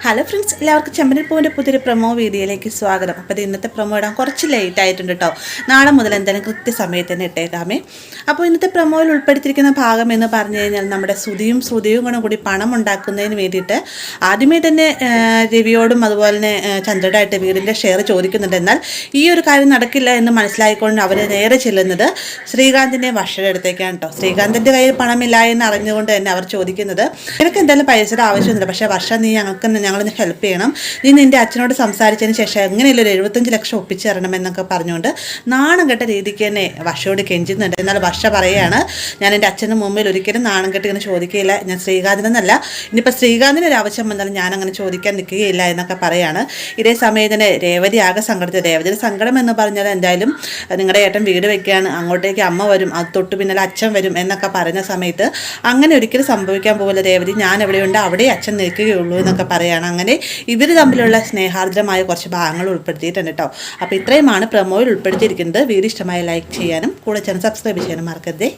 Hello friends, എല്ലാവർക്കും ചെമ്പനിൽ പൂവിൻ്റെ പുതിയൊരു പ്രൊമോ വീഡിയോയിലേക്ക് സ്വാഗതം. അപ്പോൾ ഇന്നത്തെ പ്രൊമോ ഇടാൻ കുറച്ച് ലേറ്റ് ആയിട്ടുണ്ട് കേട്ടോ. നാളെ മുതൽ എന്തായാലും കൃത്യസമയത്ത് തന്നെ ഇട്ടേക്കാമേ. അപ്പോൾ ഇന്നത്തെ പ്രൊമോയിൽ ഉൾപ്പെടുത്തിയിരിക്കുന്ന ഭാഗം എന്ന് പറഞ്ഞു കഴിഞ്ഞാൽ നമ്മുടെ ശ്രുതിയും കൂടി പണം ഉണ്ടാക്കുന്നതിന് വേണ്ടിയിട്ട് ആദ്യമേ തന്നെ രവിയോടും അതുപോലെ തന്നെ ചന്ദ്രയുമായിട്ട് വീടിൻ്റെ ഷെയർ ചോദിക്കുന്നുണ്ട്. എന്നാൽ ഈ ഒരു കാര്യം നടക്കില്ല എന്ന് മനസ്സിലായിക്കൊണ്ട് അവർ നേരെ ചെല്ലുന്നത് ശ്രീകാന്തിൻ്റെ വർഷയുടെ അടുത്തേക്കാണ് കേട്ടോ. ശ്രീകാന്തിൻ്റെ കയ്യിൽ പണമില്ല എന്ന് അറിഞ്ഞുകൊണ്ട് തന്നെ അവർ ചോദിക്കുന്നത്, നിനക്ക് എന്തായാലും പൈസയുടെ ആവശ്യമൊന്നുമില്ല, പക്ഷേ വർഷം നീ ഞങ്ങളൊന്ന് ഹെൽപ്പ് ചെയ്യണം, നീ നിൻ്റെ അച്ഛനോട് സംസാരിച്ചതിന് ശേഷം എങ്ങനെയല്ല ഒരു 75 ലക്ഷം ഒപ്പിച്ചു തരണം എന്നൊക്കെ പറഞ്ഞുകൊണ്ട് നാണം കെട്ട രീതിക്ക് തന്നെ വർഷയോട് കെഞ്ചുന്നുണ്ട്. എന്നാൽ വർഷ പറയുകയാണ്, ഞാൻ എൻ്റെ അച്ഛൻ്റെ മുമ്പിൽ ഒരിക്കലും നാണം കെട്ടി ഇങ്ങനെ ചോദിക്കുകയില്ല, ഞാൻ ശ്രീകാന്തിനെന്നല്ല, ഇനിയിപ്പോൾ ശ്രീകാന്തിന് ഒരു ആവശ്യം വന്നാലും ഞാൻ അങ്ങനെ ചോദിക്കാൻ നിൽക്കുകയില്ല എന്നൊക്കെ പറയുകയാണ്. ഇതേ സമയം തന്നെ രേവതി ആകെ സങ്കടത്തിൽ. രേവതിയുടെ സങ്കടം എന്ന് പറഞ്ഞാൽ എന്തായാലും നിങ്ങളുടെ ഏട്ടൻ വീട് വെക്കുകയാണ്, അങ്ങോട്ടേക്ക് അമ്മ വരും, അത് തൊട്ട് പിന്നാലെ അച്ഛൻ വരും എന്നൊക്കെ പറയുന്ന സമയത്ത് അങ്ങനെ ഒരിക്കലും സംഭവിക്കാൻ പോകില്ല രേവതി, ഞാൻ എവിടെയുണ്ട് അവിടെ അച്ഛൻ നിൽക്കുകയുള്ളൂ എന്നൊക്കെ പറയുകയാണ്. അങ്ങനെ ഇവർ തമ്മിലുള്ള സ്നേഹാർദ്രമായ കുറച്ച് ഭാഗങ്ങൾ ഉൾപ്പെടുത്തിയിട്ടുണ്ട് കേട്ടോ. അപ്പോൾ ഇത്രയുമാണ് പ്രൊമോയിൽ ഉൾപ്പെടുത്തിയിരിക്കുന്നത്. വീഡിയോ ഇഷ്ടമായി ലൈക്ക് ചെയ്യാനും കൂടെ ചാനൽ സബ്സ്ക്രൈബ് ചെയ്യാനും മറക്കരുതേ.